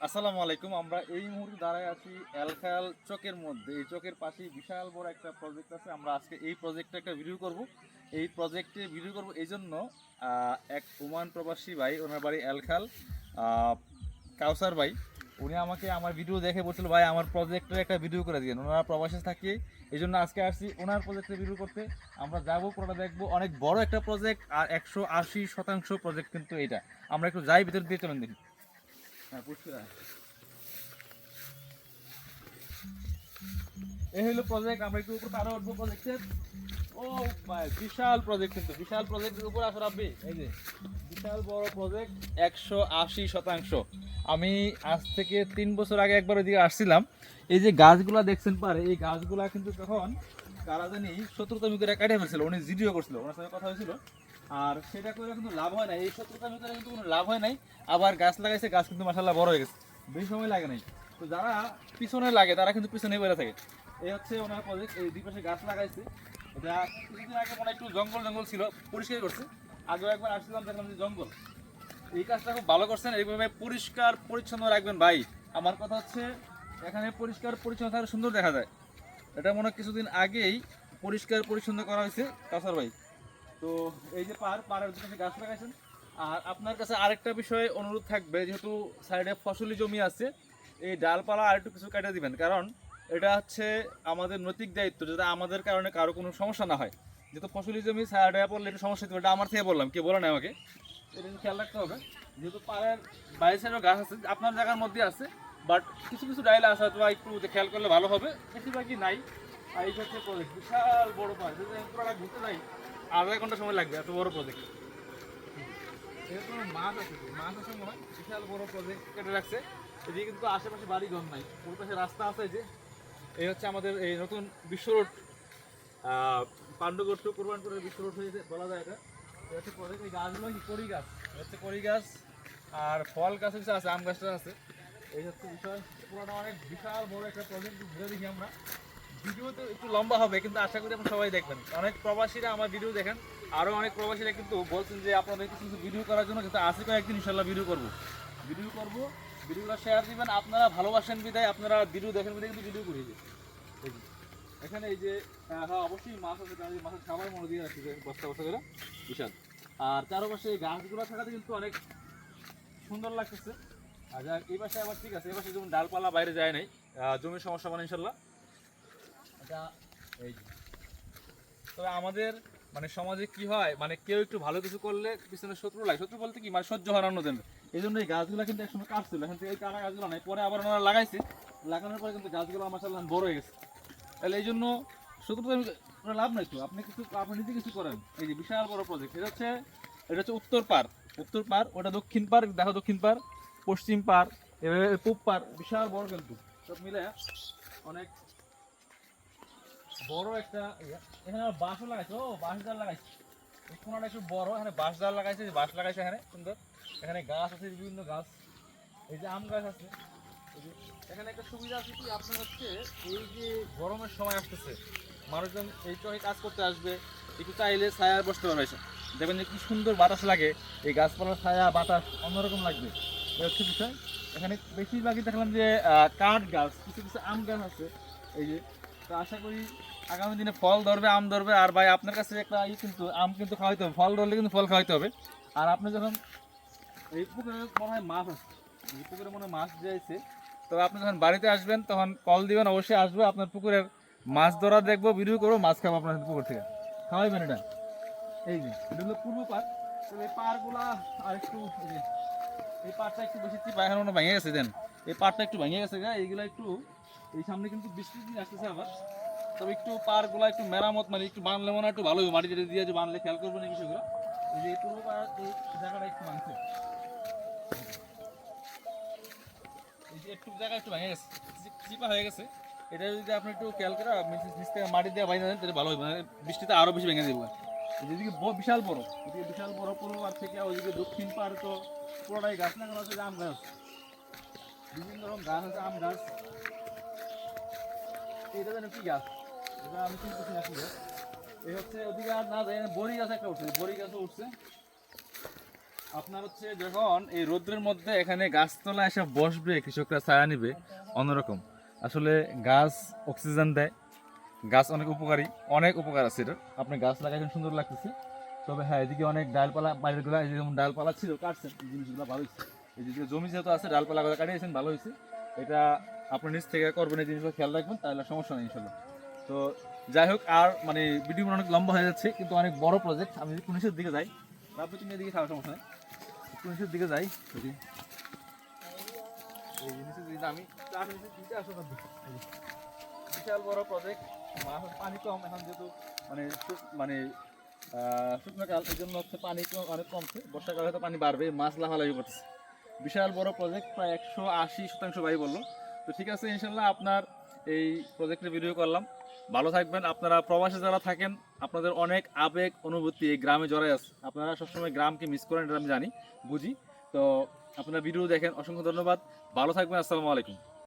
আসসালামু আলাইকুম। আমরা এই মুহূর্তে দাঁড়ায় আছি এলখাল চকের মধ্যে। এই চকের পাশেই বিশাল বড় একটা প্রজেক্ট আছে। আমরা আজকে এই প্রজেক্টে একটা ভিডিও করব। এই প্রজেক্টে ভিডিও করব এই জন্য এক ওমান প্রবাসী ভাই, ওনার বাড়ি এলখাল, আহ, কাউসার ভাই, উনি আমাকে আমার ভিডিও দেখে বলছিল ভাই আমার প্রজেক্টের একটা ভিডিও করে দিন। ওনারা প্রবাসে থাকি, এই জন্য আজকে আসছি ওনার প্রজেক্টের ভিডিও করতে। আমরা যাবো, পুরোটা দেখবো। অনেক বড় একটা প্রজেক্ট আর 180% প্রজেক্ট কিন্তু এটা। আমরা একটু যাই, ভিতর দিয়ে চলেন দেখি। হ্যাঁ, বুঝতে এই হলো প্রজেক্ট। আমরা একটু উপর আরো উঠবো প্রজেক্টের। ও ভাই, বিশাল প্রজেক্ট, কিন্তু বিশাল প্রজেক্টের উপর আসো রাব্বি। এই যে বিশাল বড় প্রজেক্ট, 180%। আমি আজ থেকে 3 বছর আগে একবার ওইদিকে আসছিলাম। এই যে গাছগুলা দেখছেন পারে, এই গাছগুলা কিন্তু তখন কারা জানি শত্রুতামি করে কাটিয়ে ফেলছিল। উনি ভিডিও করছিল, ওনার সাথে কথা হয়েছিল। আর সেটা করে কিন্তু লাভ হয় নাই, এই শত্রুতামি করে কিন্তু কোনো লাভ হয় নাই। আবার গাছ লাগাইছে, গাছ কিন্তু মাশাআল্লাহ বড় হয়ে গেছে, বেশি সময় লাগে নাই। তো যারা পিছনে লাগে তারা কিন্তু পিছনে বেড়ে থাকে। এই হচ্ছে ওনার প্রজেক্ট। এই দুই পাশে গাছ লাগাইছে। এটা কিছুদিন আগে মনে হয় একটু জঙ্গল জঙ্গল ছিল, পরিষ্কার করছে। আগেও একবার আসছিলাম, দেখলাম যে জঙ্গল। এই কাজটা খুব ভালো করছেন। এইভাবে পরিষ্কার পরিচ্ছন্ন রাখবেন ভাই। আমার কথা হচ্ছে এখানে পরিষ্কার পরিচ্ছন্ন থাকলে সুন্দর দেখা যায়। এটা মনে হয় কিছুদিন আগেই পরিষ্কার পরিচ্ছন্ন করা হয়েছে কাসার ভাই। তো এই যে পাড়ের দুপাশে গাছ লাগাইছেন। আর আপনার কাছে আরেকটা বিষয়ে অনুরোধ থাকবে, যেহেতু সাইডে ফসলি জমি আছে, এই ডালপালা আর একটু কিছু কেটে দিবেন। কারণ এটা হচ্ছে আমাদের নৈতিক দায়িত্ব, যাতে আমাদের কারণে কারো কোনো সমস্যা না হয়। যেহেতু ফসলি জমি সাইডে পড়লে একটু সমস্যা হতে পারে। এটা আমার থেকে বললাম, কে বলে না আমাকে। এটা খেয়াল রাখতে হবে। যেহেতু পাড়ের বাইরে সাইডেও গাছ আছে, আপনার জায়গার মধ্যে আছে, বাট কিছু কিছু ডাইলে আছে, হয়তো একটু খেয়াল করলে ভালো হবে। বেশিরভাগই নাই। আর এই হচ্ছে প্রজেক্ট, বিশাল বড় পাড়, যদি পুরোটা ঘুরতে যাই আধা ঘন্টা সময় লাগবে, এত বড় প্রজেক্ট। এরকম মাছ আছে, মাছ আছে মনে হয়। বিশাল বড় প্রজেক্ট কেটে রাখছে। এদিকে কিন্তু আশেপাশে বাড়ি ঘর নাই, ওর পাশে রাস্তা আছে। যে এই হচ্ছে আমাদের এই নতুন বিশ্ব রোড, পাণ্ডুগড় টু কুরবানপুরের বিশ্ব রোড হয়েছে বলা যায় এটা। এটা হচ্ছে প্রজেক্ট। এই গাছগুলো কি কড়ি গাছ, হচ্ছে কড়ি গাছ। আর ফল গাছ কিছু আছে, আম গাছটা আছে। এই হচ্ছে বিষয়। পুরোটা অনেক বিশাল বড় একটা প্রজেক্ট ঘুরে দেখি আমরা। ভিডিও তো একটু লম্বা হবে, কিন্তু আশা করি আপনারা সবাই দেখবেন। অনেক প্রবাসীরা আমার ভিডিও দেখেন। আরও অনেক প্রবাসীরা কিন্তু বলছেন যে আপনাদের কিছু কিছু ভিডিও করার জন্য, কিন্তু আসি কয়েকদিন ইনশাল্লাহ ভিডিও করবো। ভিডিওগুলো শেয়ার দিবেন। আপনারা ভালোবাসেন বিদায়, আপনারা ভিডিও দেখেন বিদায় কিন্তু ভিডিও করিয়ে দিন। এই যে এখানে এই যে হ্যাঁ অবশ্যই মাছ আছে, কারণ এই মাছের খাবার মনে দিয়ে রাখছি বস্তা বস্তা করে, বিশাল। আর চারপাশে এই গাছগুলো থাকাতে কিন্তু অনেক সুন্দর লাগতেছে। আর যাক, এই পাশে আবার ঠিক আছে, এই পাশে যেমন ডালপালা বাইরে যায় নাই, জমির সমস্যা মানে ইনশাল্লাহ। এটা এই যে, তবে আমাদের মানে সমাজে কি হয়, মানে কেউ একটু ভালো কিছু করলে পিছনে শত্রু লাগে। শত্রু বলতে কি, মানে সহ্য হারানোর জন্য। এই জন্য এই গাছগুলো কিন্তু একসময় কাটছিল, এখান থেকে এই কাটা গাছগুলো নাই, পরে আবার ওনারা লাগাইছে। লাগানোর পরে কিন্তু গাছগুলো মাশাআল্লাহ বড় হয়ে গেছে। তাহলে এই জন্য শত্রু লাভ নাই। তো আপনি কিছু, আপনি নিজে কিছু করেন। এই যে বিশাল বড় প্রজেক্ট, এটা হচ্ছে উত্তর পার। উত্তর পার, ওটা দক্ষিণ পার, দেখো দক্ষিণ পার, পশ্চিম পার, এভাবে পূব পার, বিশাল বড় কিন্তু সব মিলে অনেক বড় একটা ইয়া। এখানে আবার বাঁশও লাগাইছে, ও বাঁশ ডাল লাগাইছে। এই কোনাটা একটু বড়, এখানে বাঁশ ডাল লাগাইছে, বাঁশ লাগাইছে এখানে সুন্দর। এখানে গাছ আছে, বিভিন্ন গাছ। এই যে আম গাছ আছে। এই যে এখানে একটা সুবিধা আছে কি, আপনার হচ্ছে এই যে গরমের সময় আসতেছে, মানুষজন এই চকে কাজ করতে আসবে, একটু চাইলে ছায়ায় বসতে পারবে এসে। দেখবেন যে কি সুন্দর বাতাস লাগে। এই গাছপালার ছায়া বাতাস অন্যরকম লাগবে। এই হচ্ছে বিষয়। এখানে বেশিরভাগই দেখলাম যে কাঠ গাছ, কিছু কিছু আম গাছ আছে। এই যে, তো আশা করি আগামী দিনে ফল ধরবে, আম ধরবে। আর ভাই আপনার কাছে একটা কিন্তু আম কিন্তু খাওয়াইতে হবে, ফল ধরলে কিন্তু ফল খাওয়াইতে হবে। আর আপনি যখন এই পুকুরে মনে হয় মাছ আছে, এই পুকুরে মনে হয় মাছ দিয়েছে। তবে আপনি যখন বাড়িতে আসবেন তখন কল দিবেন, অবশ্যই আসবো। আপনার পুকুরের মাছ ধরা দেখবো, ভিডিও করবো, মাছ খাবো আপনার পুকুর থেকে, খাওয়াইবেন এটা। এই যে এটা হলো পূর্ব পার। তো এই পারগুলা আর একটু এই পাটটা একটু বেশি চিপা, এখন মনে ভেঙে গেছে। দেন এই পাটটা একটু ভেঙে গেছে গা, এইগুলা একটু এই সামনে কিন্তু বৃষ্টির দিন আসতেছে আবার। তবে একটু পারগুলা একটু মেরামত, মানে একটু বানলে মনে হয় একটু ভালো হবে। মাটি দিয়ে যে বানলে খেয়াল করবেন এই বিষয়গুলো। এই যে পূর্ব পাড়ার এই জায়গাটা একটু ভাঙছে, এই যে একটু জায়গা একটু ভেঙে গেছে, চিপা হয়ে গেছে। এটা যদি আপনি একটু খেয়াল করে নিচ থেকে মাটি দিয়ে বাইরে দেন তাহলে ভালো হবে, মানে বৃষ্টিতে আরও বেশি ভেঙে দেবো। যেদিকে বিশাল বড়, এদিকে বিশাল বড় পূর্ব পাড় থেকে ওইদিকে দক্ষিণ পাড়, তো পুরোটাই গাছ লাগানো আছে। আম গাছ, বিভিন্ন রকম গাছ আছে, আম গাছ। এটা যেন কি গাছ, এটা আমি চিনতেছি না কি গাছ। এই হচ্ছে ওদিকে আর না যায়, বড়ি গাছ একটা উঠছে, বড়ি গাছও উঠছে। আপনার হচ্ছে যখন এই রোদ্রের মধ্যে এখানে গাছতলা এসে বসবে, কৃষকরা ছায়া নিবে, অন্যরকম। আসলে গাছ অক্সিজেন দেয়, গাছ অনেক উপকারী, অনেক উপকার আছে এটার। আপনি গাছ লাগাইছেন, সুন্দর লাগতেছে। তবে হ্যাঁ, এদিকে অনেক ডালপালা, বাইরের গুলা যেমন ডালপালা ছিল কাটছেন, এই জিনিসগুলো ভালো হয়েছে। এই যেদিকে জমি যেহেতু আছে, ডালপালা গুলো কাটিয়েছেন, ভালো হয়েছে। এটা আপনি নিজ থেকে করবেন, এই জিনিসগুলো খেয়াল রাখবেন, তাহলে সমস্যা নেই ইনশাল্লাহ। তো যাই হোক, আর মানে ভিডিও অনেক লম্বা হয়ে যাচ্ছে, কিন্তু অনেক বড় প্রজেক্ট। আমি যদি পুলিশের দিকে যাই, তারপর তুমি এদিকে খাওয়ার সমস্যা নেই, পুলিশের দিকে যাই যদি এই জিনিসের দিকে আমি বিশাল বড় প্রজেক্ট। পানি কম এখন, যেহেতু মানে মানে শুকনো কাল, এই জন্য হচ্ছে পানি অনেক কমছে। বর্ষাকালে হয়তো পানি বাড়বে, মাছ লাফালাফি করতেছে। বিশাল বড় প্রজেক্ট, প্রায় 180% ভাই বললো। তো ঠিক আছে, ইনশাল্লাহ আপনার এই প্রজেক্টের ভিডিও করলাম। ভালো থাকবেন। আপনারা প্রবাসে যারা থাকেন, আপনাদের অনেক আবেগ অনুভূতি এই গ্রামে জড়াই আছে। আপনারা সবসময় গ্রামকে মিস করেন, এটা আমি জানি, বুঝি। তো আপনারা ভিডিও দেখেন, অসংখ্য ধন্যবাদ। ভালো থাকবেন। আসসালামু আলাইকুম।